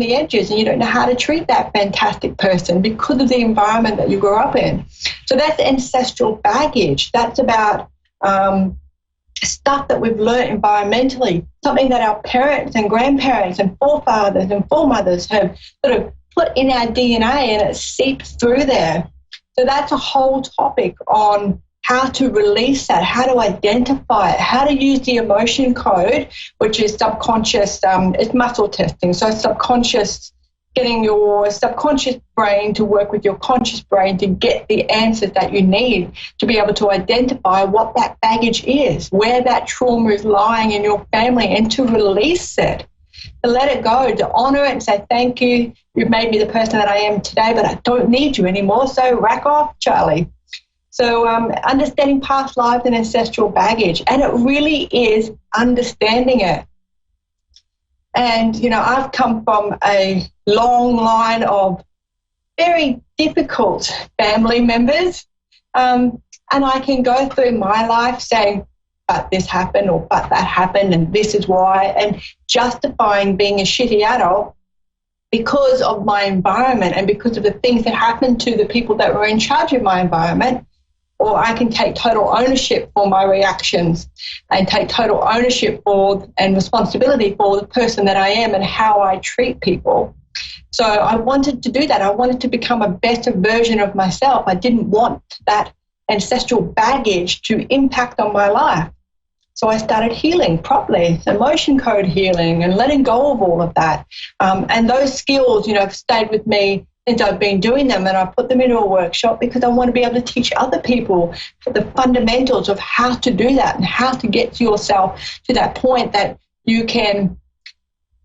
the edges and you don't know how to treat that fantastic person because of the environment that you grew up in. So that's ancestral baggage. That's about stuff that we've learned environmentally, something that our parents and grandparents and forefathers and foremothers have sort of put in our DNA, and it seeps through there. So that's a whole topic on how to release that, how to identify it, how to use the emotion code, which is subconscious, it's muscle testing. So subconscious, getting your subconscious brain to work with your conscious brain to get the answers that you need to be able to identify what that baggage is, where that trauma is lying in your family, and to release it, to let it go, to honor it and say, thank you, you've made me the person that I am today, but I don't need you anymore, so rack off, Charlie. So understanding past lives and ancestral baggage, and it really is understanding it. And, you know, I've come from a long line of very difficult family members, and I can go through my life saying, but this happened or but that happened and this is why, and justifying being a shitty adult because of my environment and because of the things that happened to the people that were in charge of my environment. Or I can take total ownership for my reactions and take total ownership for and responsibility for the person that I am and how I treat people. So I wanted to do that. I wanted to become a better version of myself. I didn't want that ancestral baggage to impact on my life. So I started healing properly, emotion code healing and letting go of all of that. And those skills, you know, have stayed with me since I've been doing them, and I put them into a workshop because I want to be able to teach other people the fundamentals of how to do that and how to get yourself to that point that you can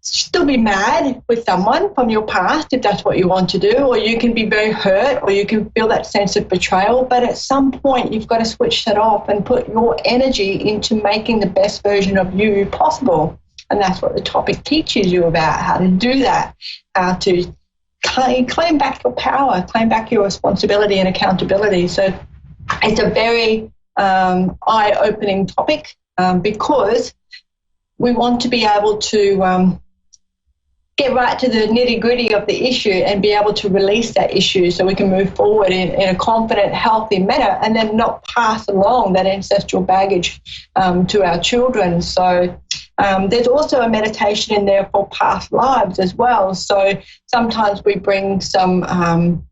still be mad with someone from your past if that's what you want to do, or you can be very hurt, or you can feel that sense of betrayal, but at some point you've got to switch that off and put your energy into making the best version of you possible. And that's what the topic teaches you about, how to do that, how to claim back your power, claim back your responsibility and accountability. So it's a very eye-opening topic because we want to be able to get right to the nitty-gritty of the issue and be able to release that issue so we can move forward in a confident, healthy manner and then not pass along that ancestral baggage to our children. So there's also a meditation in there for past lives as well. So sometimes we bring some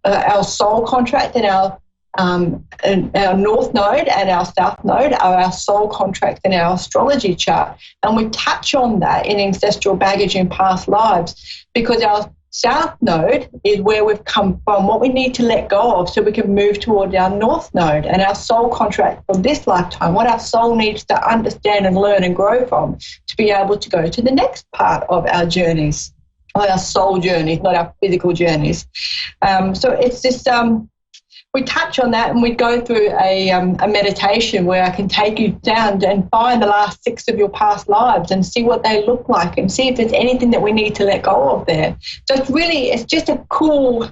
our soul contract and our north node and our south node are our soul contract in our astrology chart, and we touch on that in ancestral baggage in past lives because our south node is where we've come from, what we need to let go of so we can move toward our north node and our soul contract for this lifetime, what our soul needs to understand and learn and grow from to be able to go to the next part of our journeys, or our soul journeys, not our physical journeys. So it's this we touch on that, and we go through a meditation where I can take you down and find the last 6 of your past lives and see what they look like and see if there's anything that we need to let go of there. So it's just a cool,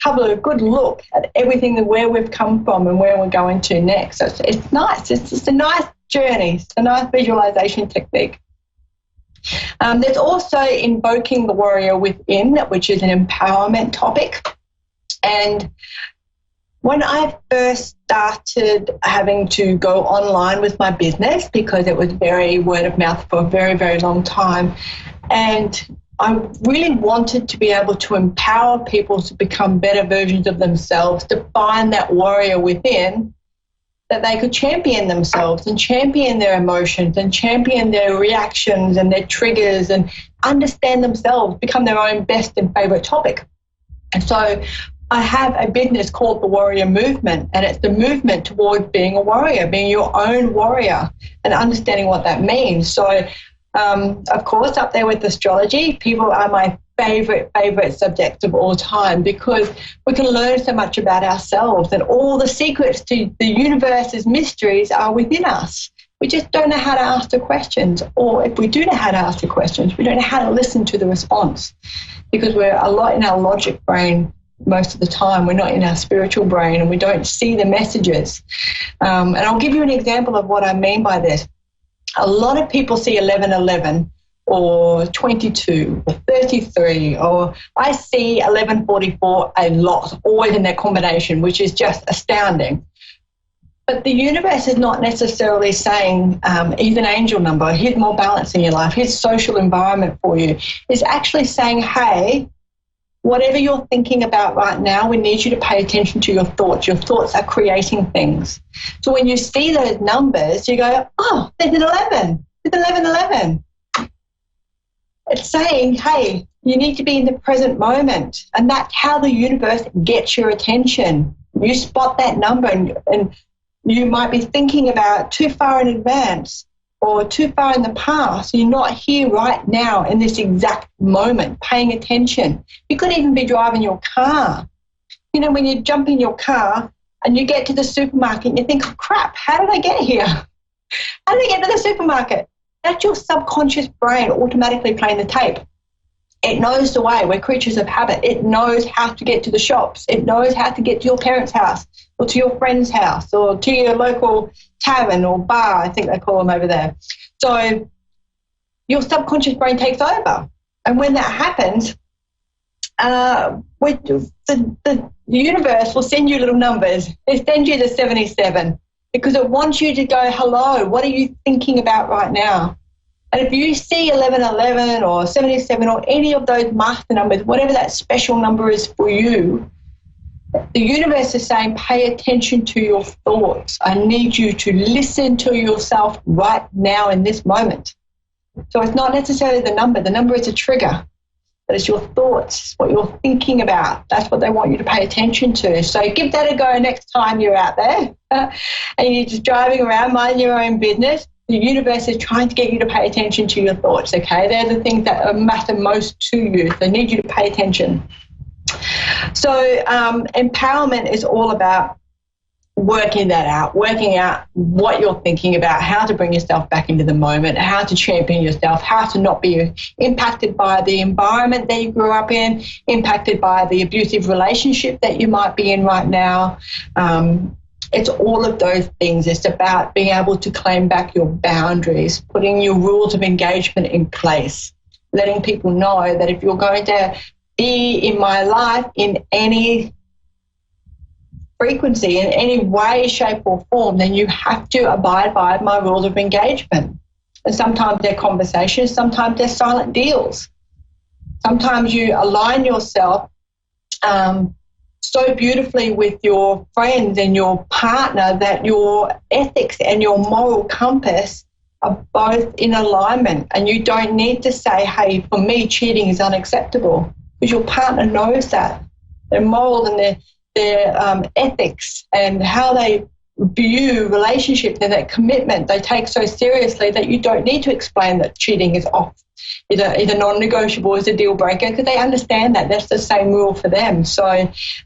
have a good look at everything and where we've come from and where we're going to next. So it's nice. It's just a nice journey. It's a nice visualization technique. There's also invoking the warrior within, which is an empowerment topic. And when I first started having to go online with my business, because it was very word of mouth for a very, very long time, and I really wanted to be able to empower people to become better versions of themselves, to find that warrior within, that they could champion themselves and champion their emotions and champion their reactions and their triggers and understand themselves, become their own best and favorite topic. And so I have a business called the Warrior Movement, and it's the movement towards being a warrior, being your own warrior and understanding what that means. So, of course, up there with astrology, people are my favorite subjects of all time because we can learn so much about ourselves, and all the secrets to the universe's mysteries are within us. We just don't know how to ask the questions, or if we do know how to ask the questions, we don't know how to listen to the response because we're a lot in our logic brain. Most of the time we're not in our spiritual brain and we don't see the messages. And I'll give you an example of what I mean by this. A lot of people see 1111 or 22 or 33, or I see 1144 a lot, always in that combination, which is just astounding. But the universe is not necessarily saying, here's an angel number, here's more balance in your life, here's social environment for you. It's actually saying, hey, whatever you're thinking about right now, we need you to pay attention to your thoughts. Your thoughts are creating things. So when you see those numbers, you go, oh, there's an 11. There's 1111. It's saying, hey, you need to be in the present moment. And that's how the universe gets your attention. You spot that number and you might be thinking about too far in advance or too far in the past. You're not here right now in this exact moment, paying attention. You could even be driving your car. You know, when you jump in your car and you get to the supermarket and you think, oh, crap, how did I get here? How did I get to the supermarket? That's your subconscious brain automatically playing the tape. It knows the way. We're creatures of habit. It knows how to get to the shops. It knows how to get to your parents' house or to your friend's house or to your local tavern or bar, I think they call them over there. So your subconscious brain takes over. And when that happens, the universe will send you little numbers. They send you the 77 because it wants you to go, hello, what are you thinking about right now? And if you see 1111 or 77 or any of those master numbers, whatever that special number is for you, the universe is saying, pay attention to your thoughts. I need you to listen to yourself right now in this moment. So it's not necessarily the number. The number is a trigger. But it's your thoughts, what you're thinking about. That's what they want you to pay attention to. So give that a go next time you're out there and you're just driving around, minding your own business. The universe is trying to get you to pay attention to your thoughts, okay? They're the things that matter most to you. They need you to pay attention. So empowerment is all about working that out, working out what you're thinking about, how to bring yourself back into the moment, how to champion yourself, how to not be impacted by the environment that you grew up in, impacted by the abusive relationship that you might be in right now. It's all of those things. It's about being able to claim back your boundaries, putting your rules of engagement in place, letting people know that if you're going to be in my life in any frequency, in any way, shape or form, then you have to abide by my rules of engagement. And sometimes they're conversations, sometimes they're silent deals. Sometimes you align yourself so beautifully with your friends and your partner that your ethics and your moral compass are both in alignment, and you don't need to say, hey, for me, cheating is unacceptable, because your partner knows that. Their morals and their ethics and how they view relationships and that commitment they take so seriously that you don't need to explain that cheating is off, is a non-negotiable, is a deal breaker, because they understand that that's the same rule for them. So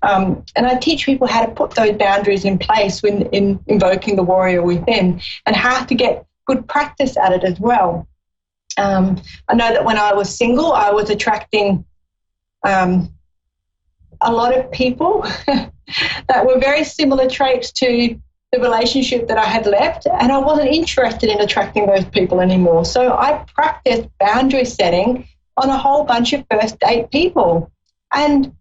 and I teach people how to put those boundaries in place when in invoking the warrior within, and how to get good practice at it as well. I know that when I was single, I was attracting a lot of people that were very similar traits to the relationship that I had left, and I wasn't interested in attracting those people anymore. So I practiced boundary setting on a whole bunch of first date people. And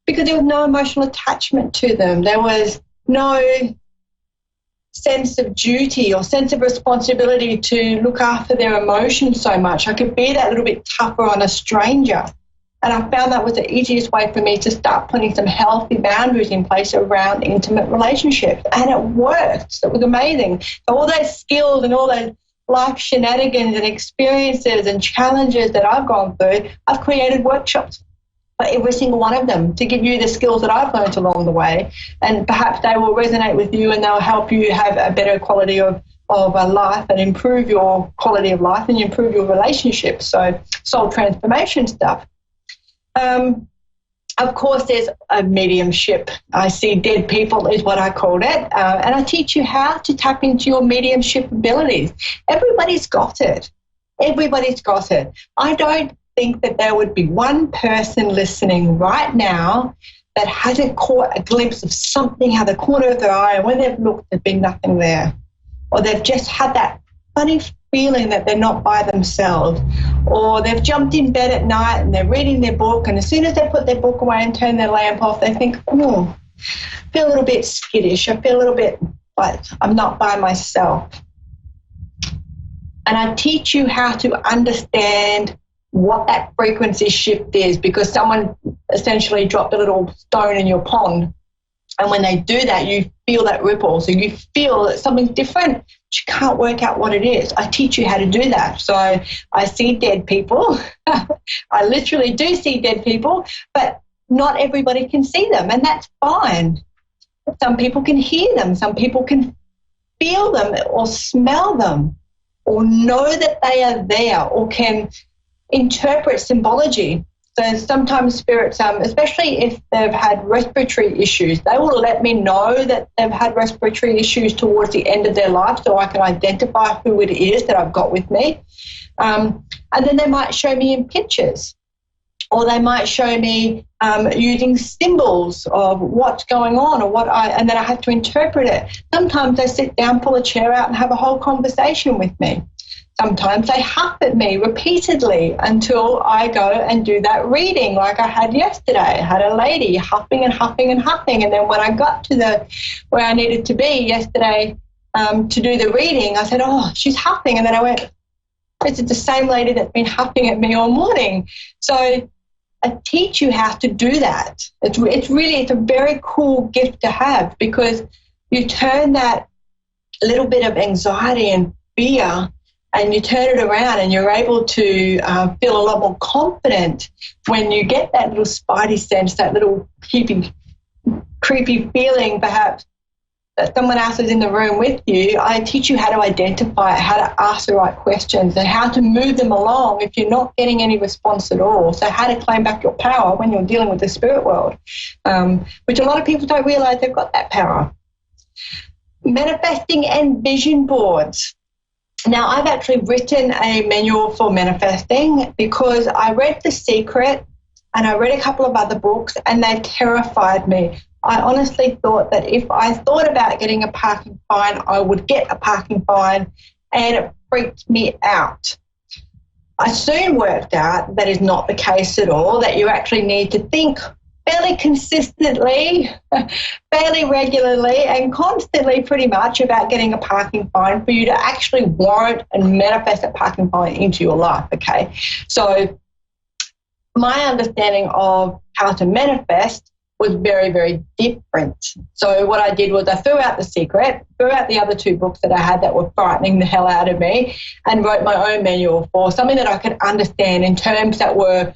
because there was no emotional attachment to them, there was no sense of duty or sense of responsibility to look after their emotions so much. I could be that little bit tougher on a stranger. And I found that was the easiest way for me to start putting some healthy boundaries in place around intimate relationships. And it worked. It was amazing. So all those skills and all those life shenanigans and experiences and challenges that I've gone through, I've created workshops for every single one of them to give you the skills that I've learned along the way. And perhaps they will resonate with you and they'll help you have a better quality of a life and improve your quality of life and improve your relationships. So soul transformation stuff. Of course, there's a mediumship. I see dead people is what I called it. And I teach you how to tap into your mediumship abilities. Everybody's got it. Everybody's got it. I don't think that there would be one person listening right now that hasn't caught a glimpse of something out the corner of their eye, and when they've looked, there's been nothing there. Or they've just had that funny feeling that they're not by themselves, or they've jumped in bed at night and they're reading their book, and as soon as they put their book away and turn their lamp off, they think, oh, I feel a little bit skittish. I feel a little bit like I'm not by myself. And I teach you how to understand what that frequency shift is, because someone essentially dropped a little stone in your pond. And when they do that, you feel that ripple. So you feel that something's different, but you can't work out what it is. I teach you how to do that. So I see dead people. I literally do see dead people, but not everybody can see them, and that's fine. Some people can hear them. Some people can feel them or smell them or know that they are there or can interpret symbology. So sometimes spirits, especially if they've had respiratory issues, they will let me know that they've had respiratory issues towards the end of their life, so I can identify who it is that I've got with me. And then they might show me in pictures, or they might show me using symbols of what's going on, or and then I have to interpret it. Sometimes they sit down, pull a chair out, and have a whole conversation with me. Sometimes they huff at me repeatedly until I go and do that reading, like I had yesterday. I had a lady huffing and huffing and huffing, and then when I got to where I needed to be yesterday to do the reading, I said, oh, she's huffing. And then I went, this is the same lady that's been huffing at me all morning. So I teach you how to do that. It's a very cool gift to have, because you turn that little bit of anxiety and fear and you turn it around, and you're able to feel a lot more confident when you get that little spidey sense, that little creepy feeling perhaps that someone else is in the room with you. I teach you how to identify it, how to ask the right questions, and how to move them along if you're not getting any response at all. So how to claim back your power when you're dealing with the spirit world, which a lot of people don't realize they've got that power. Manifesting and vision boards. Now, I've actually written a manual for manifesting because I read The Secret and I read a couple of other books, and they terrified me. I honestly thought that if I thought about getting a parking fine, I would get a parking fine, and it freaked me out. I soon worked out that is not the case at all, that you actually need to think fairly consistently, fairly regularly, and constantly pretty much about getting a parking fine for you to actually warrant and manifest a parking fine into your life, okay? So my understanding of how to manifest was very, very different. So what I did was I threw out The Secret, threw out the other two books that I had that were frightening the hell out of me, and wrote my own manual for something that I could understand in terms that were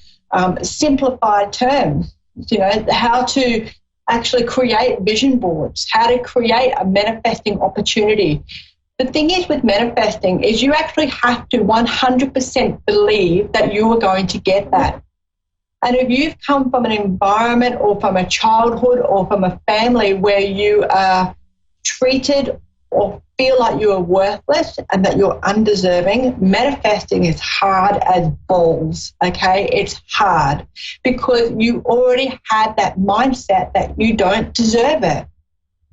simplified terms. You know, how to actually create vision boards, how to create a manifesting opportunity. The thing is with manifesting is you actually have to 100% believe that you are going to get that. And if you've come from an environment or from a childhood or from a family where you are treated or feel like you are worthless and that you're undeserving, manifesting is hard as balls, okay? It's hard because you already had that mindset that you don't deserve it.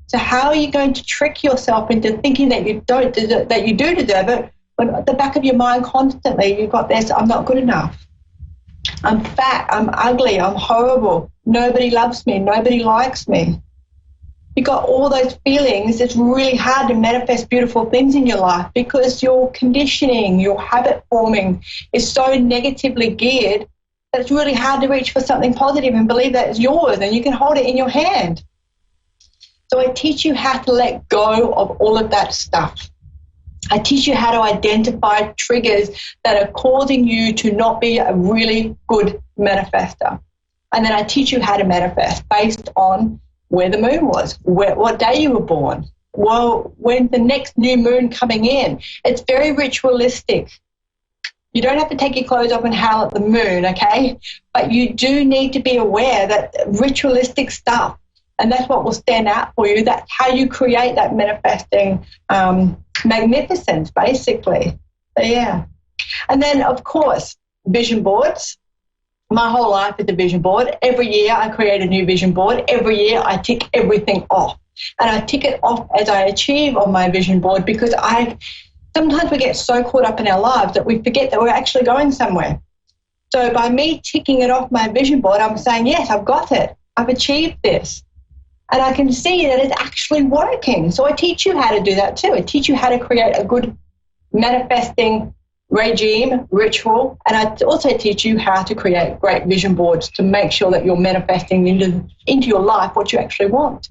So how are you going to trick yourself into thinking that you don't deserve, that you do deserve it, when at the back of your mind constantly you've got this, I'm not good enough. I'm fat, I'm ugly, I'm horrible, nobody loves me, nobody likes me. You've got all those feelings. It's really hard to manifest beautiful things in your life because your conditioning, your habit forming is so negatively geared that it's really hard to reach for something positive and believe that it's yours and you can hold it in your hand. So I teach you how to let go of all of that stuff. I teach you how to identify triggers that are causing you to not be a really good manifester. And then I teach you how to manifest based on where the moon was, what day you were born, well, when the next new moon coming in. It's very ritualistic. You don't have to take your clothes off and howl at the moon, okay? But you do need to be aware that ritualistic stuff, and that's what will stand out for you. That's how you create that manifesting magnificence, basically. So, yeah. And then, of course, vision boards. My whole life is a vision board. Every year I create a new vision board. Every year I tick everything off. And I tick it off as I achieve on my vision board because I sometimes we get so caught up in our lives that we forget that we're actually going somewhere. So by me ticking it off my vision board, I'm saying, yes, I've got it. I've achieved this. And I can see that it's actually working. So I teach you how to do that too. I teach you how to create a good manifesting regime, ritual, and I also teach you how to create great vision boards to make sure that you're manifesting into your life what you actually want.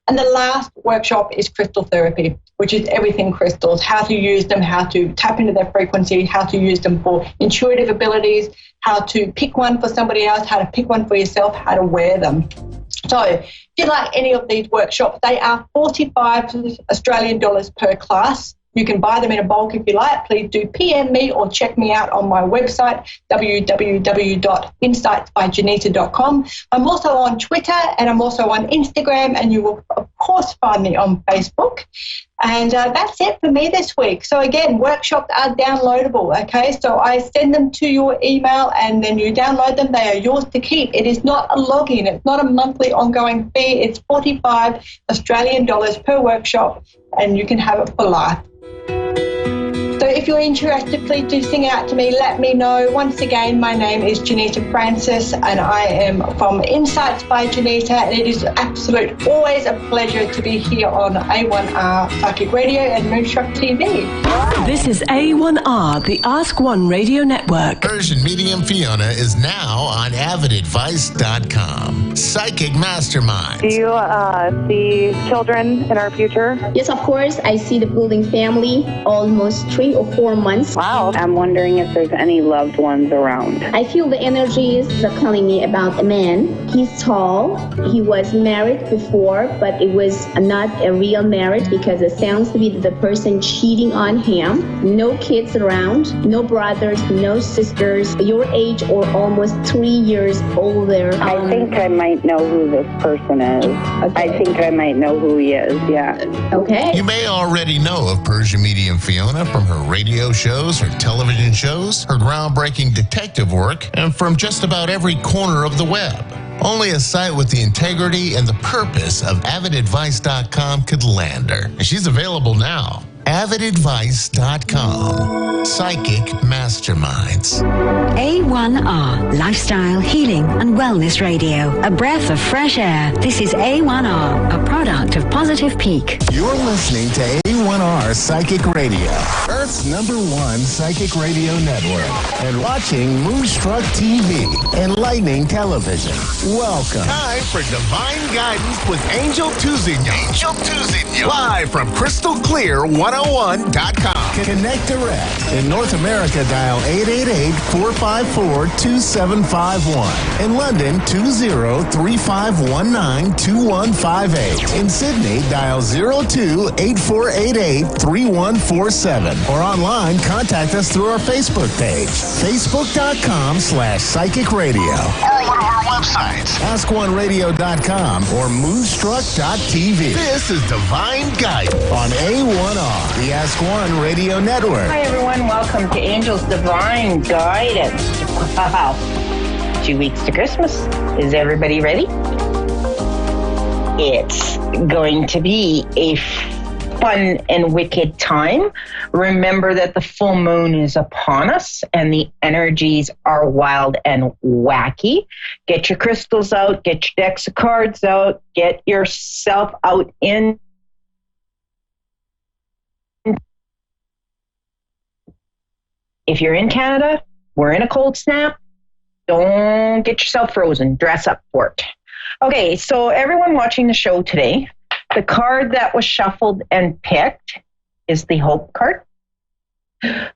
And the last workshop is crystal therapy, which is everything crystals, how to use them, how to tap into their frequency, how to use them for intuitive abilities, how to pick one for somebody else, how to pick one for yourself, how to wear them. So if you like any of these workshops, they are $45 Australian per class. You can buy them in a bulk if you like. Please do PM me or check me out on my website, www.insightsbyjanita.com. I'm also on Twitter and I'm also on Instagram, and you will, of course, find me on Facebook. And that's it for me this week. So, again, workshops are downloadable, okay? So I send them to your email and then you download them. They are yours to keep. It is not a login. It's not a monthly ongoing fee. It's $45 Australian per workshop, and you can have it for life. So if you're interested, please do sing out to me. Let me know. Once again, my name is Janita Francis, and I am from Insights by Janita. And it is always a pleasure to be here on A1R Psychic Radio and Moonstruck TV. This is A1R, the Ask One Radio Network. Persian medium Fiona is now on avidadvice.com. Psychic Mastermind. Do you see children in our future? Yes, of course. I see the building family almost 3 or 4 months. Wow. I'm wondering if there's any loved ones around. I feel the energies are calling me about a man. He's tall. He was married before, but it was not a real marriage because it sounds to be the person cheating on him. No kids around, no brothers, no sisters. Your age or almost 3 years older. I think I might know who this person is. Okay. I think I might know who he is, yeah. Okay. You may already know of Persian medium Fiona from her radio shows, her television shows, her groundbreaking detective work, and from just about every corner of the web. Only a site with the integrity and the purpose of avidadvice.com could land her. She's available now. avidadvice.com. Psychic Masterminds. A1R, Lifestyle, Healing and Wellness Radio. A breath of fresh air. This is A1R, a product of Positive Peak. You're listening to A1R Psychic Radio, Earth's #1 psychic radio network, and watching Moonstruck TV, enlightening television. Welcome. Time for Divine Guidance with Angel Tuzigno. Live from Crystal Clear 101.com. Connect direct. In North America, dial 888-454-2751. In London, 20-3519-2158. In Sydney, dial 02-8488-3147. Or online, contact us through our Facebook page, facebook.com/psychic radio. Or one of our websites, askoneradio.com or moonstruck.tv. This is Divine Guidance on A1R, the Ask One Radio Network. Hi, everyone. Welcome to Angel's Divine Guidance. Wow. 2 weeks to Christmas. Is everybody ready? It's going to be a fun and wicked time. Remember that the full moon is upon us and the energies are wild and wacky. Get your crystals out. Get your decks of cards out. Get yourself out in. If you're in Canada, we're in a cold snap. Don't get yourself frozen. Dress up for it. Okay, so everyone watching the show today, the card that was shuffled and picked is the Hope card.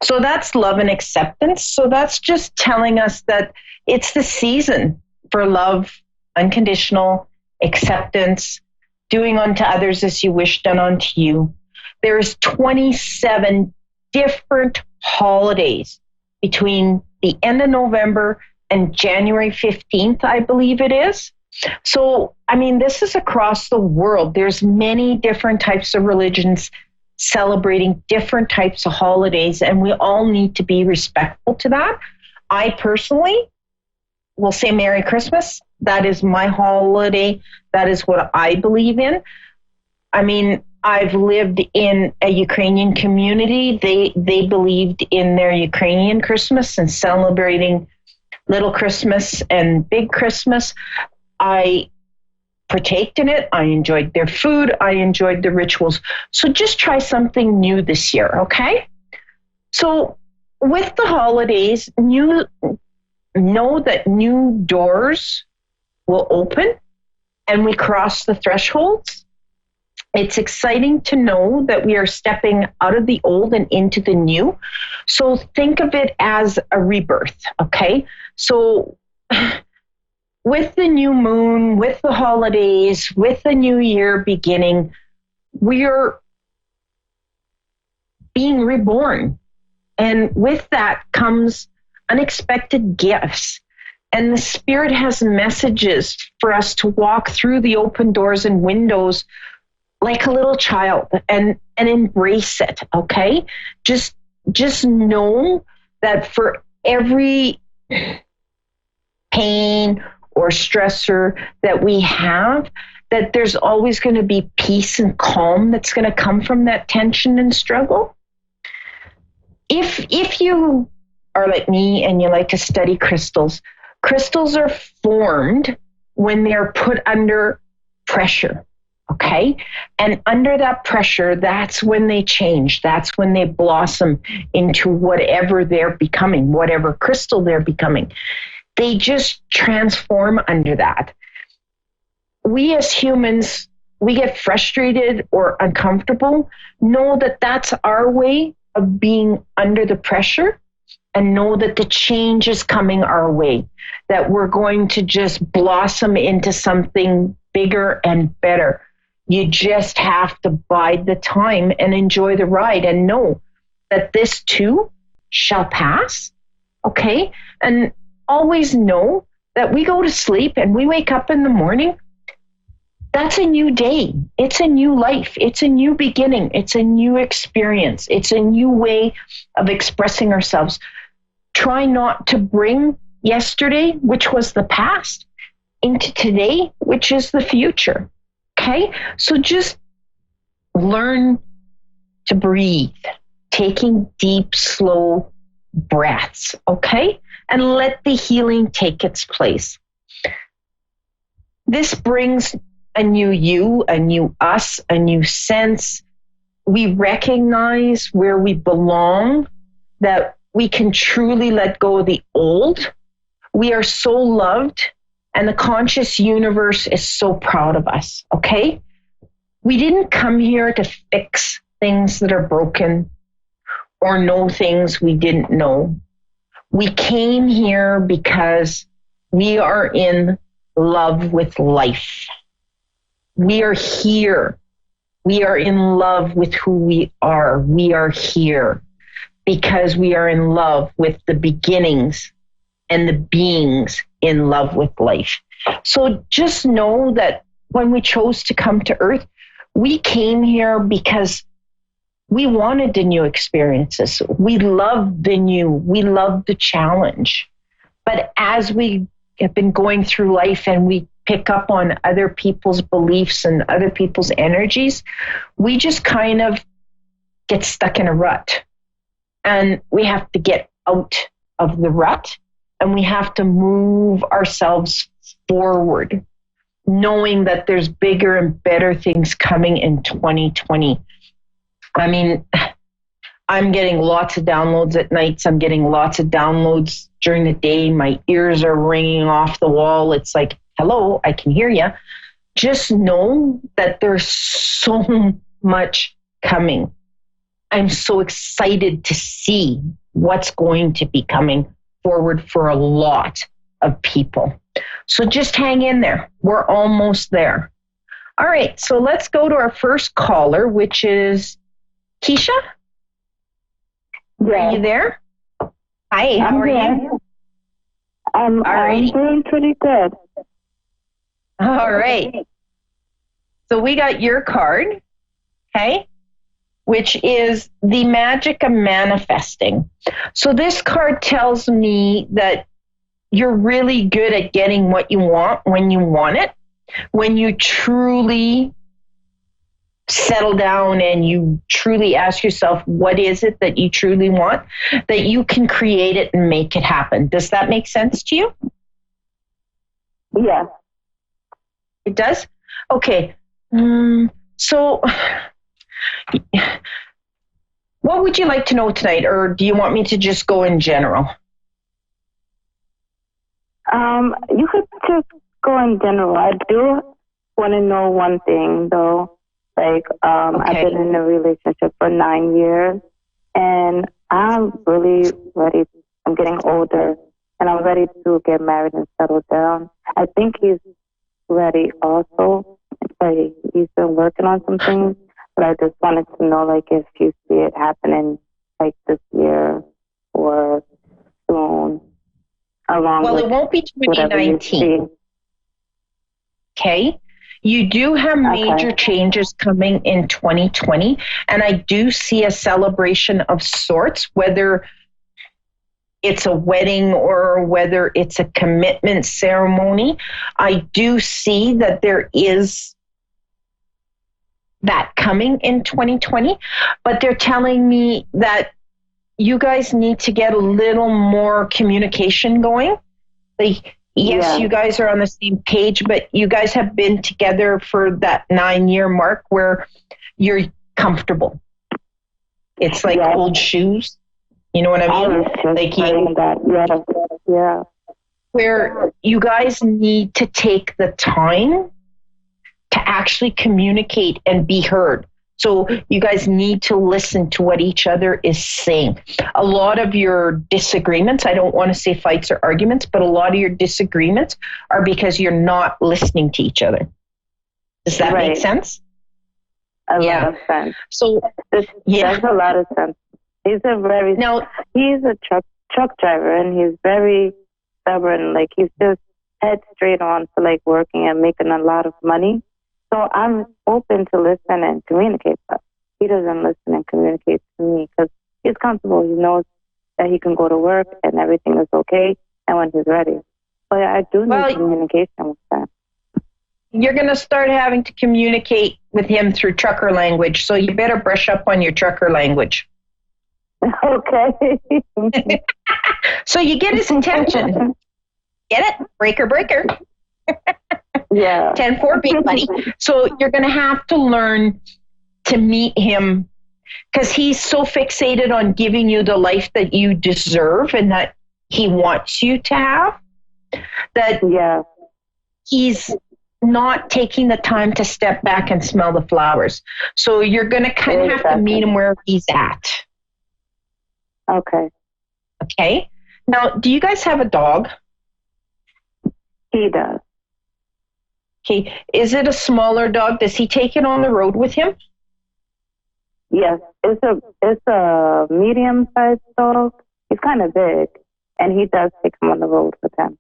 So that's love and acceptance. So that's just telling us that it's the season for love, unconditional acceptance, doing unto others as you wish done unto you. There's 27 different holidays between the end of November and January 15th, I believe it is. So, I mean, this is across the world. There's many different types of religions celebrating different types of holidays, and we all need to be respectful to that. I personally will say Merry Christmas. That is my holiday. That is what I believe in. I mean, I've lived in a Ukrainian community. They believed in their Ukrainian Christmas and celebrating Little Christmas and Big Christmas. I partaked in it. I enjoyed their food. I enjoyed the rituals. So just try something new this year, okay? So with the holidays, know that new doors will open and we cross the thresholds. It's exciting to know that we are stepping out of the old and into the new. So think of it as a rebirth, okay? So with the new moon, with the holidays, with the new year beginning, we're being reborn. And with that comes unexpected gifts. And the Spirit has messages for us to walk through the open doors and windows like a little child and embrace it, okay? Just know that for every pain or stressor that we have, that there's always going to be peace and calm that's going to come from that tension and struggle. If you are like me and you like to study crystals, crystals are formed when they are put under pressure. Okay. And under that pressure, that's when they change. That's when they blossom into whatever they're becoming, whatever crystal they're becoming. They just transform under that. We as humans, we get frustrated or uncomfortable. Know that that's our way of being under the pressure, and know that the change is coming our way, that we're going to just blossom into something bigger and better. You just have to bide the time and enjoy the ride and know that this too shall pass, okay? And always know that we go to sleep and we wake up in the morning, that's a new day. It's a new life. It's a new beginning. It's a new experience. It's a new way of expressing ourselves. Try not to bring yesterday, which was the past, into today, which is the future. Okay, so just learn to breathe, taking deep, slow breaths, okay? And let the healing take its place. This brings a new you, a new us, a new sense. We recognize where we belong, that we can truly let go of the old. We are so loved. And the conscious universe is so proud of us, okay? We didn't come here to fix things that are broken or know things we didn't know. We came here because we are in love with life. We are here. We are in love with who we are. We are here because we are in love with the beginnings and the beings in love with life. So just know that when we chose to come to Earth, we came here because we wanted the new experiences. We loved the new. We loved the challenge. But as we have been going through life and we pick up on other people's beliefs and other people's energies, we just kind of get stuck in a rut. And we have to get out of the rut. And we have to move ourselves forward, knowing that there's bigger and better things coming in 2020. I mean, I'm getting lots of downloads at nights. I'm getting lots of downloads during the day. My ears are ringing off the wall. It's like, hello, I can hear you. Just know that there's so much coming. I'm so excited to see what's going to be coming forward for a lot of people. So just hang in there. We're almost there. All right, so let's go to our first caller, which is Keisha. Yeah. Are you there? Hi, how are you? I'm doing pretty good. All right. So we got your card, okay, which is the magic of manifesting. So this card tells me that you're really good at getting what you want when you want it, when you truly settle down and you truly ask yourself, what is it that you truly want, that you can create it and make it happen. Does that make sense to you? Yeah. It does? Okay. So what would you like to know tonight, or do you want me to just go in general? You could just go in general. I do want to know one thing, though. Like, I've been in a relationship for 9 years, and I'm really ready. I'm getting older, and I'm ready to get married and settle down. I think he's ready also. Like, he's been working on some things, but I just wanted to know, like, if you see it happening, like, this year or soon, along well, with it won't be 2019. Okay. You do have major changes coming in 2020, and I do see a celebration of sorts, whether it's a wedding or whether it's a commitment ceremony. I do see that there is that coming in 2020, but they're telling me that you guys need to get a little more communication going. Like, yes, you guys are on the same page, but you guys have been together for that 9-year mark where you're comfortable. It's like old shoes. You know what I mean? Where you guys need to take the time to actually communicate and be heard. So you guys need to listen to what each other is saying. A lot of your disagreements, I don't want to say fights or arguments, but a lot of your disagreements are because you're not listening to each other. Does that make sense? A lot of sense. So that's a lot of sense. He's a truck driver, and he's very stubborn. Like, he's just head straight on to like working and making a lot of money. So I'm open to listen and communicate, but he doesn't listen and communicate to me because he's comfortable. He knows that he can go to work and everything is okay and when he's ready. But I do need communication with that. You're going to start having to communicate with him through trucker language, so you better brush up on your trucker language. Okay. So you get his attention. Get it? Breaker, breaker. Yeah. 10-4, big buddy. So you're going to have to learn to meet him because he's so fixated on giving you the life that you deserve and that he wants you to have that he's not taking the time to step back and smell the flowers. So you're going to kind of have to meet him where he's at. Okay. Okay. Now, do you guys have a dog? He does. Okay. Is it a smaller dog? Does he take it on the road with him? Yes. It's a medium-sized dog. He's kind of big, and he does take him on the road with him.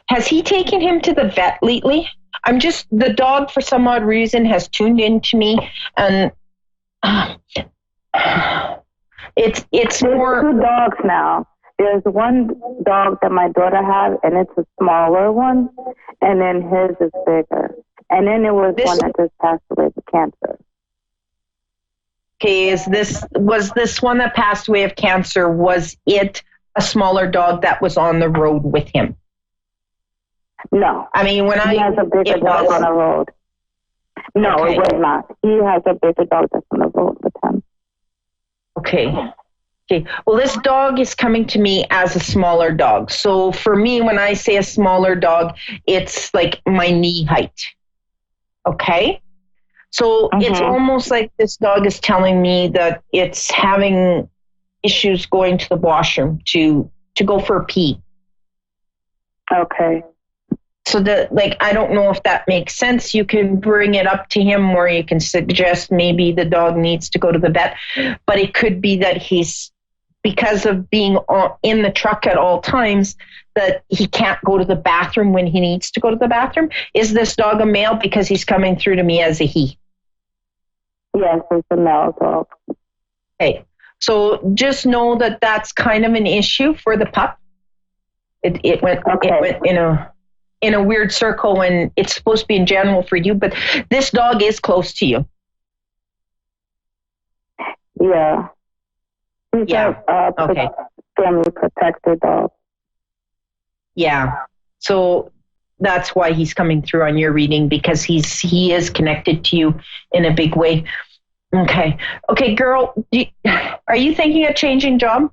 Has he taken him to the vet lately? The dog for some odd reason has tuned into me, and it's more. There's 2 dogs now. There's one dog that my daughter has, and it's a smaller one, and then his is bigger. And then there was one that just passed away with cancer. Okay, was this one that passed away of cancer, was it a smaller dog that was on the road with him? No. I mean, he has a bigger dog on the road. No, it was not. He has a bigger dog that's on the road with him. Okay. Well, this dog is coming to me as a smaller dog. So for me, when I say a smaller dog, it's like my knee height. Okay? So it's almost like this dog is telling me that it's having issues going to the washroom to go for a pee. Okay. So I don't know if that makes sense. You can bring it up to him or you can suggest maybe the dog needs to go to the vet. But it could be that because of being in the truck at all times, that he can't go to the bathroom when he needs to go to the bathroom. Is this dog a male? Because he's coming through to me as a he. Yes, it's a male dog. Okay. So just know that that's kind of an issue for the pup. It went in a weird circle when it's supposed to be in general for you, but this dog is close to you. Yeah. He's Okay. family protector dog. Yeah. So that's why he's coming through on your reading, because he is connected to you in a big way. Okay. Okay, girl, are you thinking of changing job?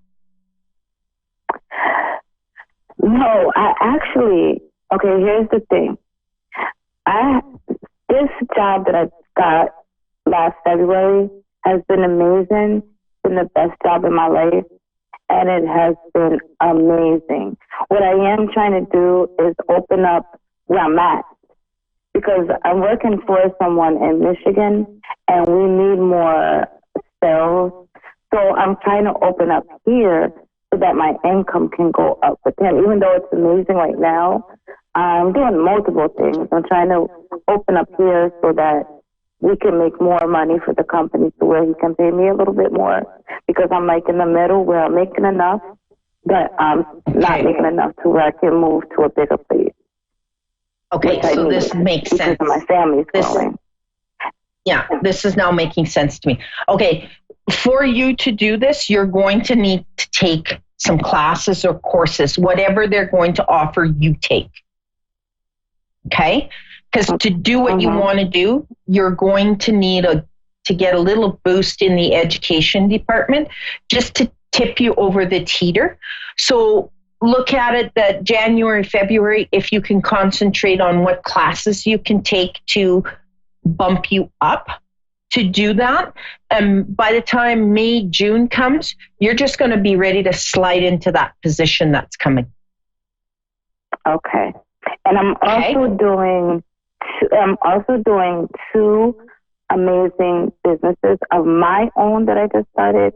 No, I actually, okay, here's the thing. This job that I got last February has been amazing, been the best job in my life, and it has been amazing. What I am trying to do is open up where I'm at, because I'm working for someone in Michigan, and we need more sales. So I'm trying to open up here so that my income can go up with him. Even though it's amazing right now, I'm doing multiple things. I'm trying to open up here so that we can make more money for the company, to where he can pay me a little bit more, because I'm like in the middle where I'm making enough, but I'm not making enough to where I can move to a bigger place. Okay, so this makes sense. My family's growing. Yeah, this is now making sense to me. Okay, for you to do this, you're going to need to take some classes or courses, whatever they're going to offer, you take. Okay? Because to do what you want to do, you're going to need to get a little boost in the education department, just to tip you over the teeter. So look at it that January, February, if you can concentrate on what classes you can take to bump you up to do that. And by the time May, June comes, you're just going to be ready to slide into that position that's coming. Okay. And I'm also doing two amazing businesses of my own that I just started.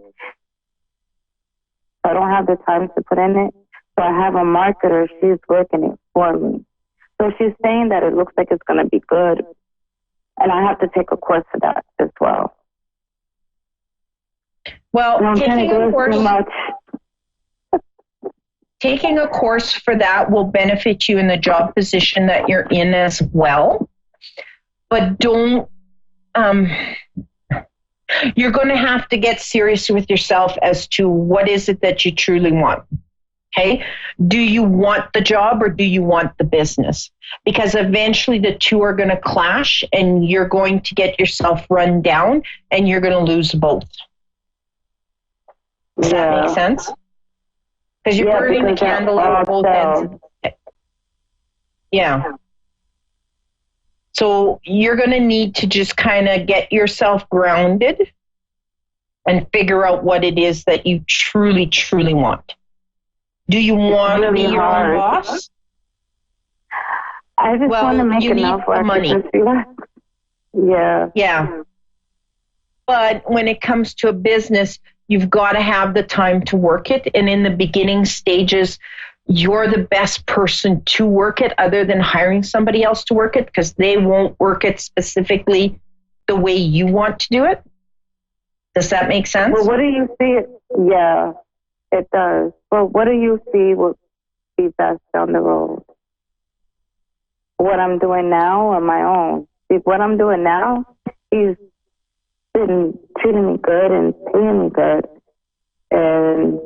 I don't have the time to put in it. So I have a marketer. She's working it for me. So she's saying that it looks like it's going to be good. And I have to take a course for that as well. Well, taking a course for that will benefit you in the job position that you're in as well. But don't, you're going to have to get serious with yourself as to what is it that you truly want. Okay? Do you want the job or do you want the business? Because eventually the two are going to clash and you're going to get yourself run down and you're going to lose both. Does that make sense? Because you're burning the candle at both ends. Yeah. So you're going to need to just kind of get yourself grounded and figure out what it is that you truly, truly want. Do you want to be your own boss? I just want to make enough money. Yeah. Yeah. But when it comes to a business, you've got to have the time to work it. And in the beginning stages, you're the best person to work it, other than hiring somebody else to work it, because they won't work it specifically the way you want to do it. Does that make sense? Well, what do you see? Yeah, it does. Well, what do you see would be best down the road? What I'm doing now or my own? See, what I'm doing now, he's been treating me good and paying me good. And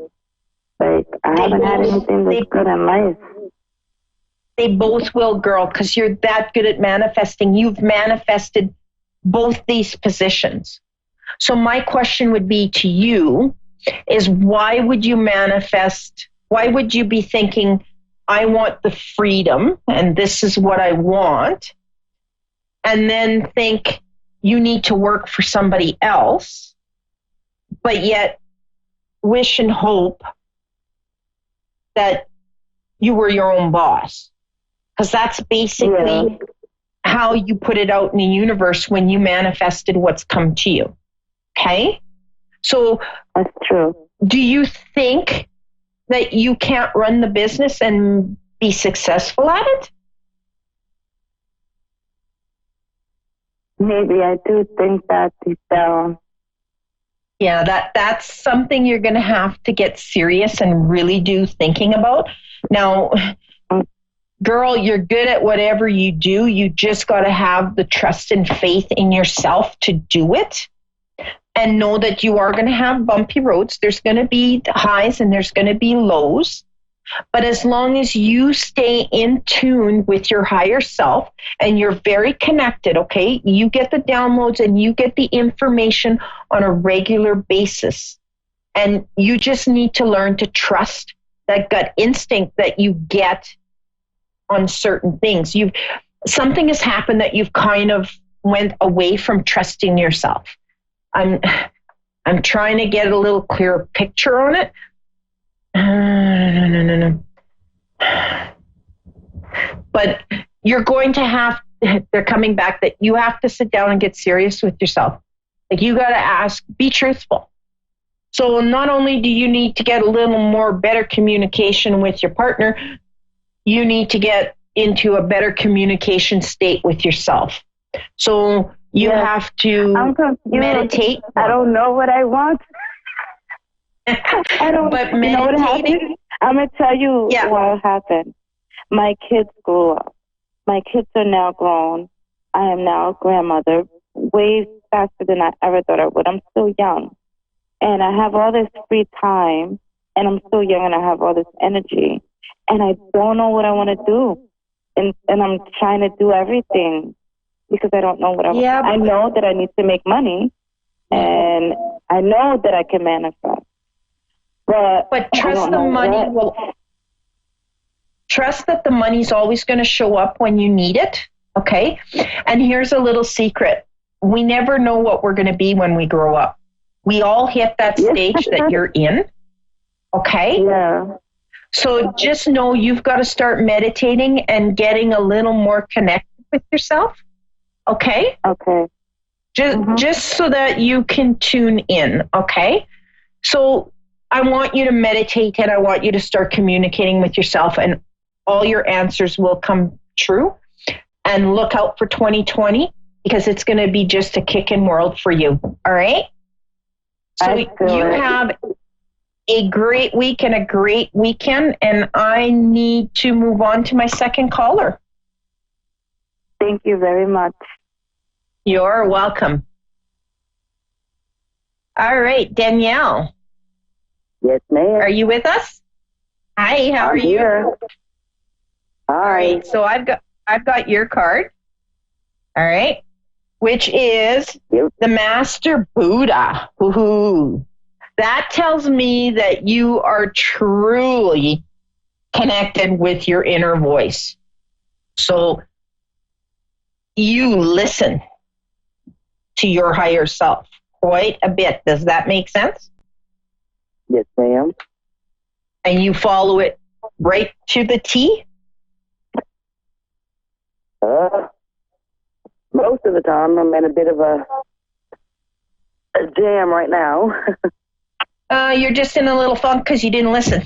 like, I haven't had anything that's good in life. They both will, girl, because you're that good at manifesting. You've manifested both these positions. So my question would be to you is, why would you manifest? Why would you be thinking, I want the freedom and this is what I want, and then think you need to work for somebody else, but yet wish and hope that you were your own boss? Because that's basically how you put it out in the universe when you manifested what's come to you. Okay? So that's true. Do you think that you can't run the business and be successful at it? Maybe. I do think that deep down. Yeah, that's something you're going to have to get serious and really do thinking about. Now, girl, you're good at whatever you do. You just got to have the trust and faith in yourself to do it. and know that you are going to have bumpy roads. There's going to be highs and there's going to be lows. But as long as you stay in tune with your higher self and you're very connected, okay, you get the downloads and you get the information on a regular basis. And you just need to learn to trust that gut instinct that you get on certain things. Something has happened that you've kind of went away from trusting yourself. I'm trying to get a little clearer picture on it. No. But you're going to have, they're coming back that you have to sit down and get serious with yourself. Like you got to ask, be truthful. So not only do you need to get a little more better communication with your partner, you need to get into a better communication state with yourself. So you have to meditate. I don't know what I want. I don't. But meditating. You know what happened? I'm gonna tell you what happened. My kids grew up. My kids are now grown. I am now a grandmother, way faster than I ever thought I would. I'm still young, and I have all this free time, and I'm still young, and I have all this energy, and I don't know what I want to do, and I'm trying to do everything because I don't know what I want. I know that I need to make money, and I know that I can manifest. But trust the money will. Trust that the money's always going to show up when you need it. Okay. And here's a little secret. We never know what we're going to be when we grow up. We all hit that stage that you're in. Okay. Yeah. So just know you've got to start meditating and getting a little more connected with yourself. Okay. Okay. Just so that you can tune in. Okay. So I want you to meditate and I want you to start communicating with yourself, and all your answers will come true. And look out for 2020 because it's going to be just a kicking world for you. All right? So you have a great week and a great weekend, and I need to move on to my second caller. Thank you very much. You're welcome. All right, Danielle. Yes, ma'am. Are you with us? Hi, how are you? All right. So I've got your card. All right. Which is the Master Buddha. Woohoo. That tells me that you are truly connected with your inner voice. So you listen to your higher self quite a bit. Does that make sense? Yes, ma'am. And you follow it right to the T? Most of the time, I'm in a bit of a jam right now. You're just in a little funk because you didn't listen.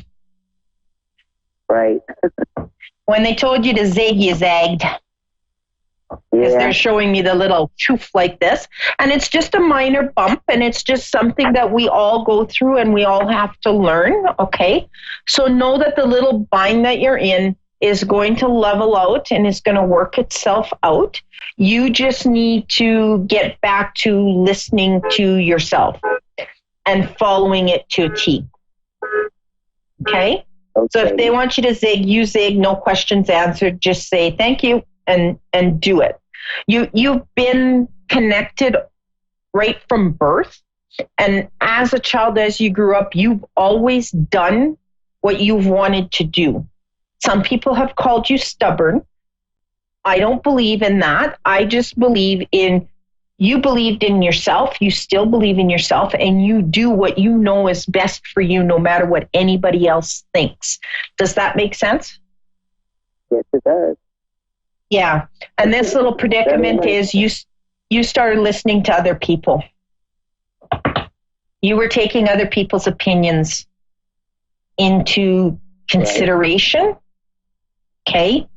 Right. When they told you to zig, you zagged. Because they're showing me the little choof like this. And it's just a minor bump, and it's just something that we all go through and we all have to learn, okay? So know that the little bind that you're in is going to level out and is going to work itself out. You just need to get back to listening to yourself and following it to a T. Okay? So if they want you to zig, you zig, no questions answered. Just say thank you and do it. You've been connected right from birth. And as a child, as you grew up, you've always done what you've wanted to do. Some people have called you stubborn. I don't believe in that. I just believe in you believed in yourself, you still believe in yourself, and you do what you know is best for you no matter what anybody else thinks. Does that make sense? Yes, it does. Yeah. And this little predicament is you started listening to other people. You were taking other people's opinions into consideration. Okay.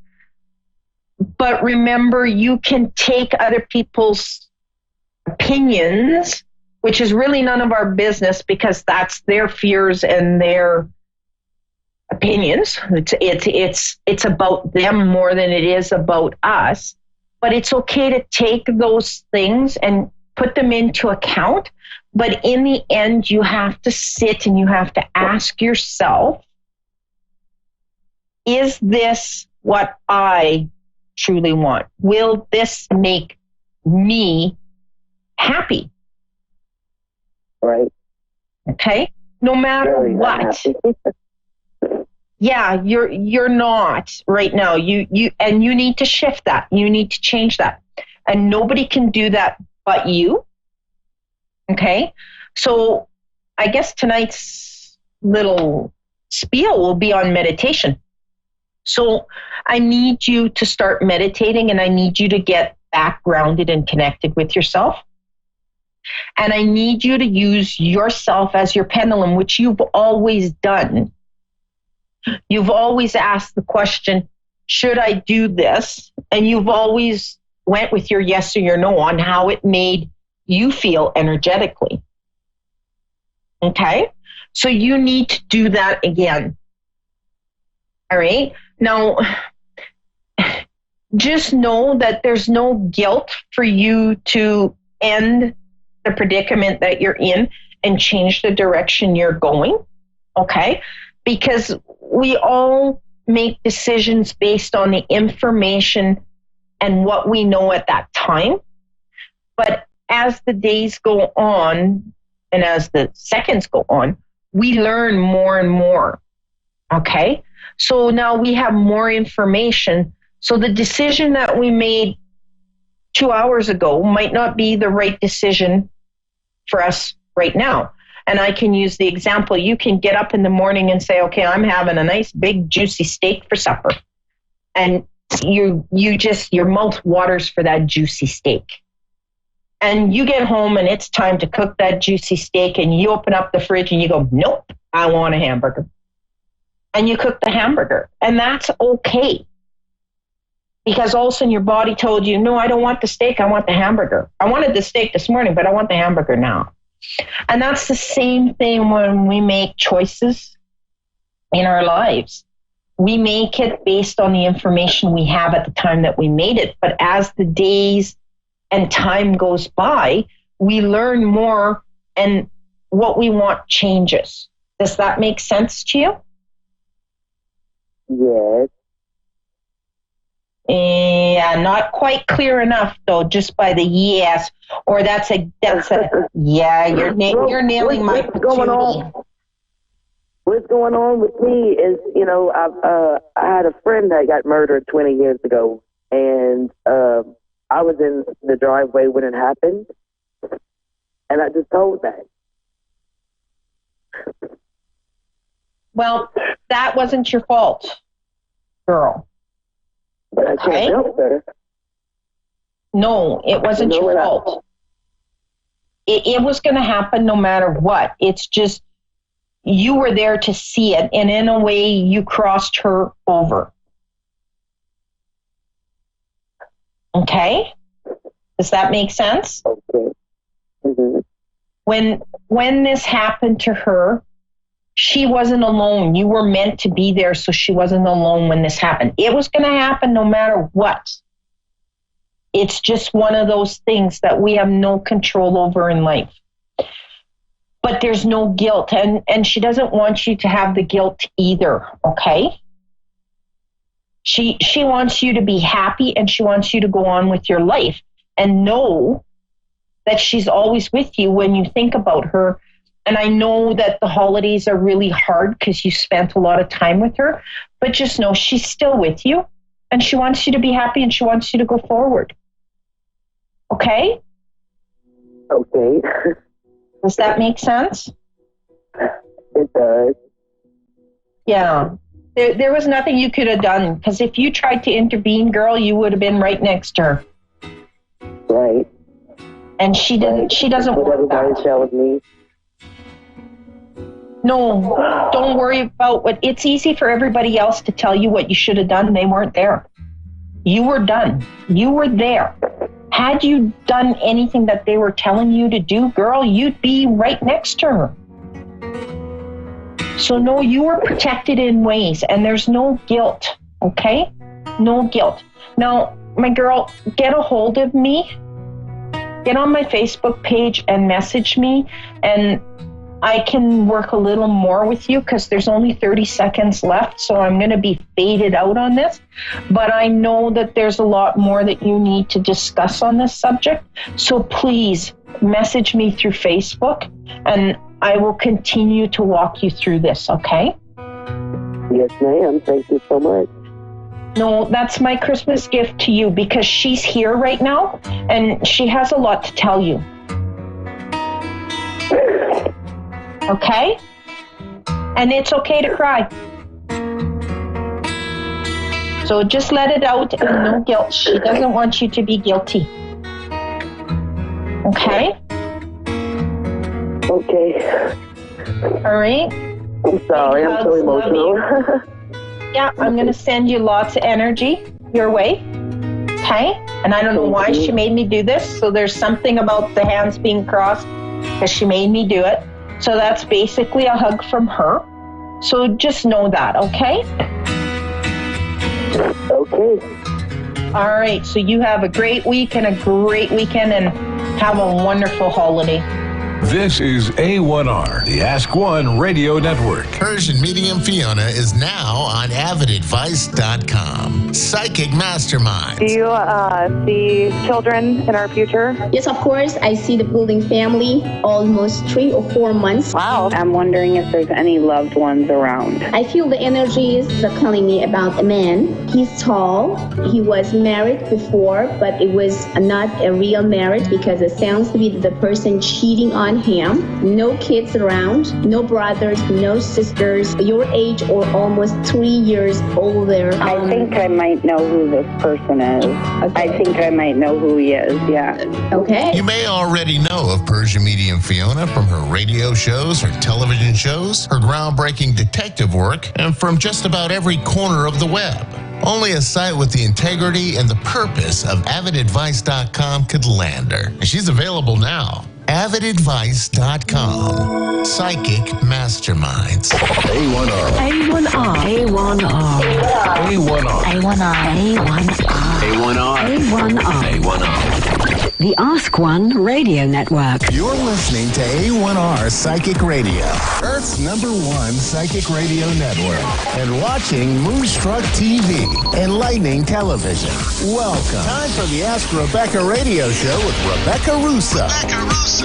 But remember, you can take other people's opinions, which is really none of our business because that's their fears and their opinions. It's about them more than it is about us. But it's okay to take those things and put them into account. But in the end, you have to sit and you have to ask yourself, is this what I truly want? Will this make me happy? Right. Okay? No matter Very what. happy. Yeah, you're not right now. You need to shift that. You need to change that. And nobody can do that but you. Okay? So I guess tonight's little spiel will be on meditation. So I need you to start meditating, and I need you to get back grounded and connected with yourself. And I need you to use yourself as your pendulum, which you've always done. You've always asked the question, should I do this? And you've always went with your yes or your no on how it made you feel energetically. Okay? So you need to do that again. All right? Now, just know that there's no guilt for you to end the predicament that you're in and change the direction you're going. Okay? Because we all make decisions based on the information and what we know at that time. But as the days go on and as the seconds go on, we learn more and more. Okay? So now we have more information. So the decision that we made 2 hours ago might not be the right decision for us right now. And I can use the example. You can get up in the morning and say, okay, I'm having a nice big juicy steak for supper. And your mouth waters for that juicy steak. And you get home and it's time to cook that juicy steak, and you open up the fridge and you go, nope, I want a hamburger. And you cook the hamburger. And that's okay. Because all of a sudden your body told you, no, I don't want the steak, I want the hamburger. I wanted the steak this morning, but I want the hamburger now. And that's the same thing when we make choices in our lives. We make it based on the information we have at the time that we made it. But as the days and time goes by, we learn more and what we want changes. Does that make sense to you? Yes. Yeah, not quite clear enough though, just by the yes, or that's a yeah, you're nailing my patootie. What's going on with me is, I had a friend that got murdered 20 years ago, and I was in the driveway when it happened, and I just told that. Well, that wasn't your fault, girl. But I can't help her. No, it wasn't your fault. It was going to happen no matter what. It's just you were there to see it, and in a way, you crossed her over. Okay? Does that make sense? Okay. Mm-hmm. When this happened to her, she wasn't alone. You were meant to be there, so she wasn't alone when this happened. It was going to happen no matter what. It's just one of those things that we have no control over in life. But there's no guilt, and she doesn't want you to have the guilt either, okay? She wants you to be happy, and she wants you to go on with your life and know that she's always with you when you think about her. And I know that the holidays are really hard because you spent a lot of time with her, but just know she's still with you, and she wants you to be happy, and she wants you to go forward. Okay? Okay. Does that make sense? It does. Yeah. There was nothing you could have done, because if you tried to intervene, girl, you would have been right next to her. Right. And she didn't. Right. She doesn't want everybody that. Telling me. No, don't worry about what. It's easy for everybody else to tell you what you should have done. They weren't there. You were done. You were there. Had you done anything that they were telling you to do, girl, you'd be right next to her. So no, you were protected in ways, and there's no guilt, okay? No guilt. Now, my girl, get a hold of me, get on my Facebook page and message me, and I can work a little more with you because there's only 30 seconds left, so I'm going to be faded out on this. But I know that there's a lot more that you need to discuss on this subject. So please message me through Facebook, and I will continue to walk you through this, okay? Yes, ma'am. Thank you so much. No, that's my Christmas gift to you because she's here right now, and she has a lot to tell you. Okay? And it's okay to cry. So just let it out and no guilt. She doesn't want you to be guilty. Okay? Okay. All right? I'm sorry. I'm so emotional. Yeah, I'm going to send you lots of energy your way. Okay? And I don't know why she made me do this. So there's something about the hands being crossed because she made me do it. So that's basically a hug from her. So just know that, okay? Okay. All right. So you have a great week and a great weekend and have a wonderful holiday. This is A1R, the Ask One Radio Network. Persian Medium Fiona is now on avidadvice.com. Psychic Mastermind. Do you see children in our future? Yes, of course. I see the building family almost 3 or 4 months. Wow. I'm wondering if there's any loved ones around. I feel the energies are calling me about a man. He's tall. He was married before, but it was not a real marriage because it sounds to be the person cheating on him. No kids around, no brothers, no sisters. Your age or almost 3 years older. I think I might know who this person is. Okay. I think I might know who he is, yeah. Okay. You may already know of Persian Medium Fiona from her radio shows, her television shows, her groundbreaking detective work, and from just about every corner of the web. Only a site with the integrity and the purpose of avidadvice.com could land her. And she's available now. avidadvice.com. Psychic Masterminds. A1R. A1R. A1R. A1R. A1R. A1R. A1R. A1R. The Ask One Radio Network. You're listening to A1R Psychic Radio, Earth's #1 psychic radio network, and watching Moonstruck TV and Lightning Television. Welcome. Time for the Ask Rebecca radio show with Rebecca Russo.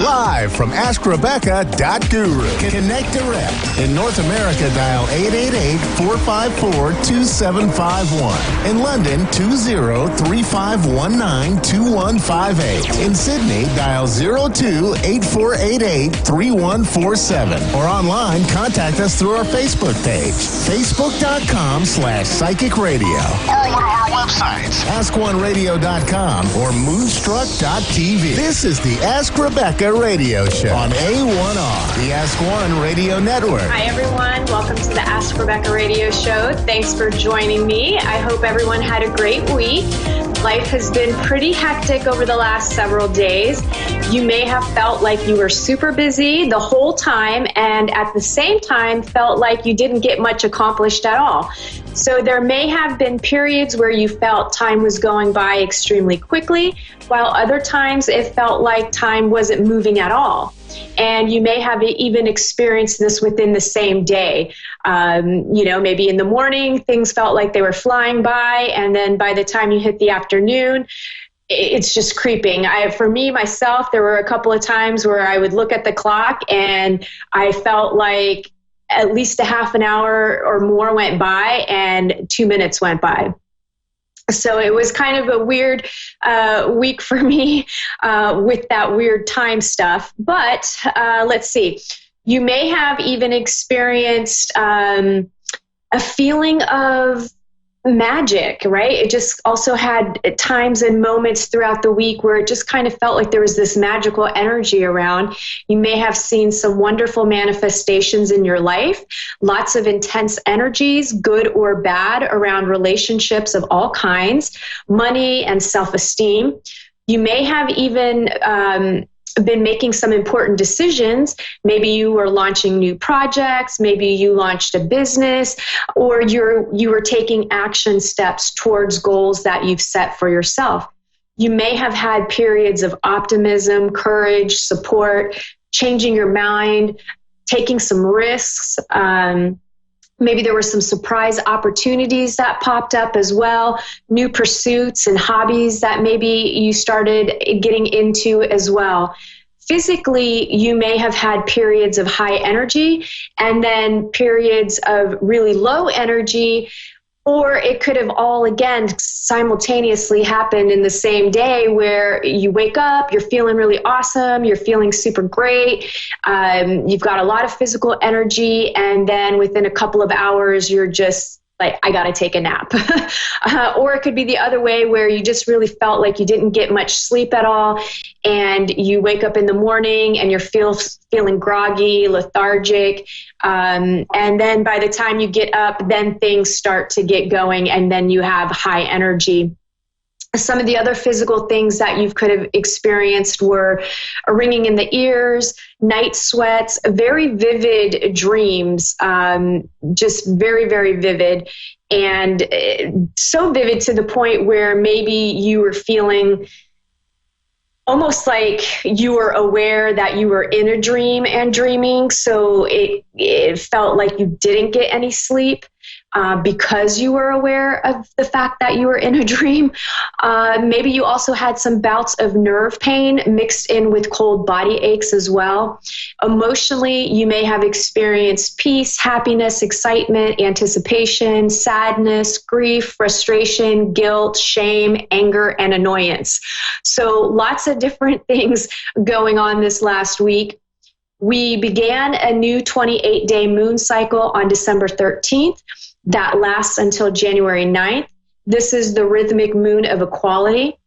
Live from AskRebecca.guru. Connect direct. In North America, dial 888-454-2751. In London, 20-3519-2158. In Sydney, dial 02-8488-3147. Or online, contact us through our Facebook page, facebook.com/psychic radio. Or one of our websites, askoneradio.com or moonstruck.tv. This is the Ask Rebecca radio show on A1R, the Ask One Radio Network. Hi, everyone. Welcome to the Ask Rebecca radio show. Thanks for joining me. I hope everyone had a great week. Life has been pretty hectic over the last several days. You may have felt like you were super busy the whole time and at the same time felt like you didn't get much accomplished at all. So there may have been periods where you felt time was going by extremely quickly, while other times it felt like time wasn't moving at all. And you may have even experienced this within the same day. Maybe in the morning, things felt like they were flying by. And then by the time you hit the afternoon, it's just creeping. For me, myself, there were a couple of times where I would look at the clock and I felt like at least a half an hour or more went by and 2 minutes went by. So it was kind of a weird week for me with that weird time stuff. But let's see. You may have even experienced a feeling of magic, right? It just also had times and moments throughout the week where it just kind of felt like there was this magical energy around. You may have seen some wonderful manifestations in your life, lots of intense energies, good or bad, around relationships of all kinds, money and self-esteem. You may have even been making some important decisions. Maybe you were launching new projects, maybe you launched a business, or you were taking action steps towards goals that you've set for yourself. You may have had periods of optimism, courage, support, changing your mind, taking some risks. Maybe there were some surprise opportunities that popped up as well, new pursuits and hobbies that maybe you started getting into as well. Physically, you may have had periods of high energy and then periods of really low energy, or it could have all, again, simultaneously happened in the same day where you wake up, you're feeling really awesome, you're feeling super great, you've got a lot of physical energy, and then within a couple of hours, you're just like, I got to take a nap. Or it could be the other way where you just really felt like you didn't get much sleep at all, and you wake up in the morning and you're feeling groggy, lethargic. And then by the time you get up, then things start to get going, and then you have high energy. Some of the other physical things that you could have experienced were a ringing in the ears, night sweats, very vivid dreams, just very, very vivid. And so vivid to the point where maybe you were feeling almost like you were aware that you were in a dream and dreaming. So it felt like you didn't get any sleep. Because you were aware of the fact that you were in a dream. Maybe you also had some bouts of nerve pain mixed in with cold body aches as well. Emotionally, you may have experienced peace, happiness, excitement, anticipation, sadness, grief, frustration, guilt, shame, anger, and annoyance. So lots of different things going on this last week. We began a new 28-day moon cycle on December 13th. That lasts until January 9th. This is the rhythmic moon of equality.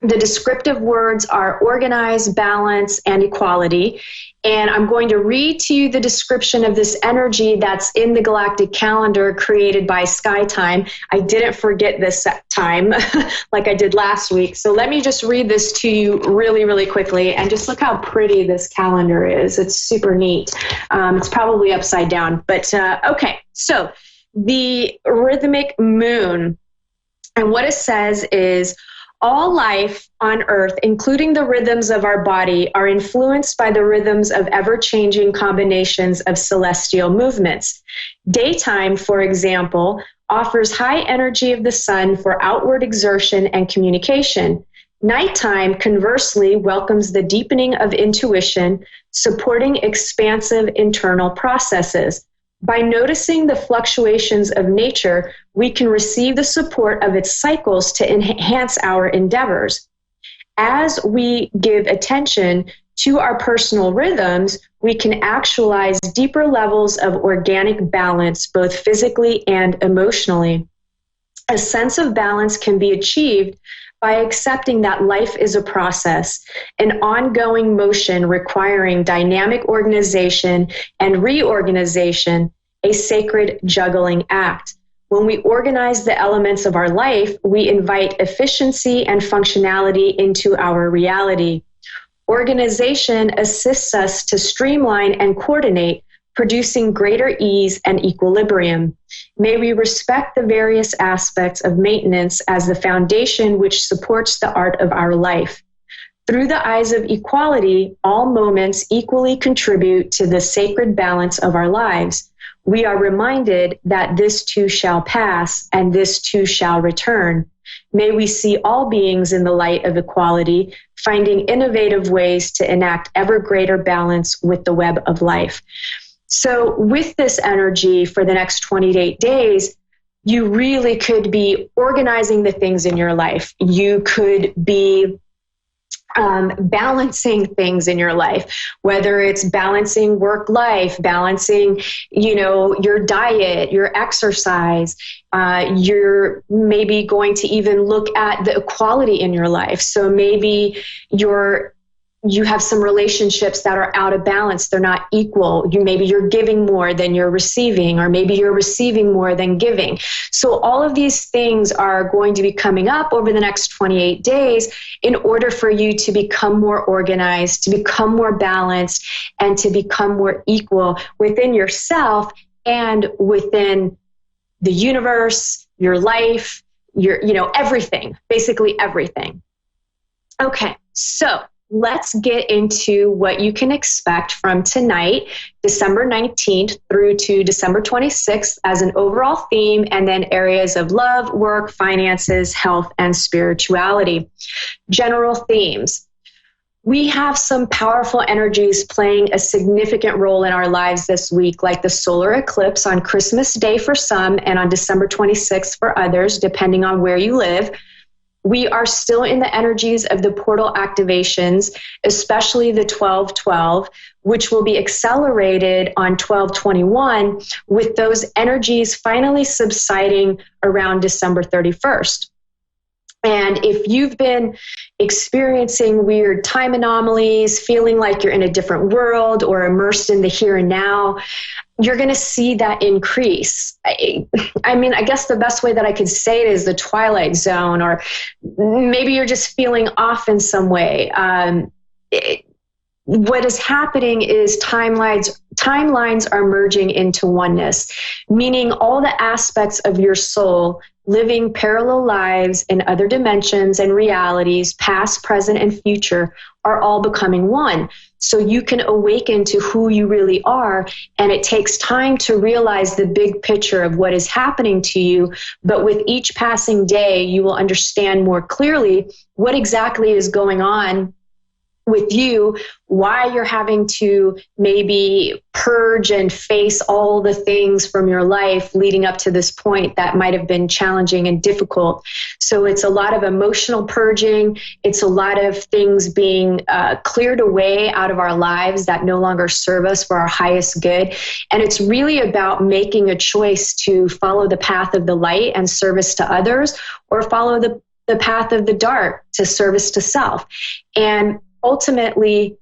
The descriptive words are organize, balance, and equality. And I'm going to read to you the description of this energy that's in the galactic calendar created by SkyTime. I didn't forget this time like I did last week. So let me just read this to you really, really quickly. And just look how pretty this calendar is. It's super neat. It's probably upside down. But okay, so the rhythmic moon, and what it says is, all life on Earth, including the rhythms of our body, are influenced by the rhythms of ever-changing combinations of celestial movements. Daytime, for example, offers high energy of the sun for outward exertion and communication. Nighttime, conversely, welcomes the deepening of intuition, supporting expansive internal processes. By noticing the fluctuations of nature, we can receive the support of its cycles to enhance our endeavors. As we give attention to our personal rhythms, we can actualize deeper levels of organic balance, both physically and emotionally. A sense of balance can be achieved by accepting that life is a process, an ongoing motion requiring dynamic organization and reorganization, a sacred juggling act. When we organize the elements of our life, we invite efficiency and functionality into our reality. Organization assists us to streamline and coordinate, producing greater ease and equilibrium. May we respect the various aspects of maintenance as the foundation which supports the art of our life. Through the eyes of equality, all moments equally contribute to the sacred balance of our lives. We are reminded that this too shall pass and this too shall return. May we see all beings in the light of equality, finding innovative ways to enact ever greater balance with the web of life. So with this energy for the next 28 days, you really could be organizing the things in your life. You could be balancing things in your life, whether it's balancing work life, balancing, your diet, your exercise. You're maybe going to even look at the equality in your life. So maybe you have some relationships that are out of balance. They're not equal. Maybe you're giving more than you're receiving, or maybe you're receiving more than giving. So all of these things are going to be coming up over the next 28 days in order for you to become more organized, to become more balanced, and to become more equal within yourself and within the universe, your life, everything, basically everything. Okay, so let's get into what you can expect from tonight, December 19th through to December 26th as an overall theme, and then areas of love, work, finances, health, and spirituality. General themes. We have some powerful energies playing a significant role in our lives this week, like the solar eclipse on Christmas Day for some and on December 26th for others, depending on where you live. We are still in the energies of the portal activations, especially the 12/12, which will be accelerated on 12/21, with those energies finally subsiding around December 31st. And if you've been experiencing weird time anomalies, feeling like you're in a different world or immersed in the here and now, you're going to see that increase. I mean, I guess the best way that I could say it is the twilight zone, or maybe you're just feeling off in some way. What is happening is timelines are merging into oneness, meaning all the aspects of your soul living parallel lives in other dimensions and realities, past, present, and future, are all becoming one. So you can awaken to who you really are, and it takes time to realize the big picture of what is happening to you. But with each passing day, you will understand more clearly what exactly is going on with you, why you're having to maybe purge and face all the things from your life leading up to this point that might have been challenging and difficult. So it's a lot of emotional purging. It's a lot of things being cleared away out of our lives that no longer serve us for our highest good. And it's really about making a choice to follow the path of the light and service to others, or follow the path of the dark to service to self. And ultimately,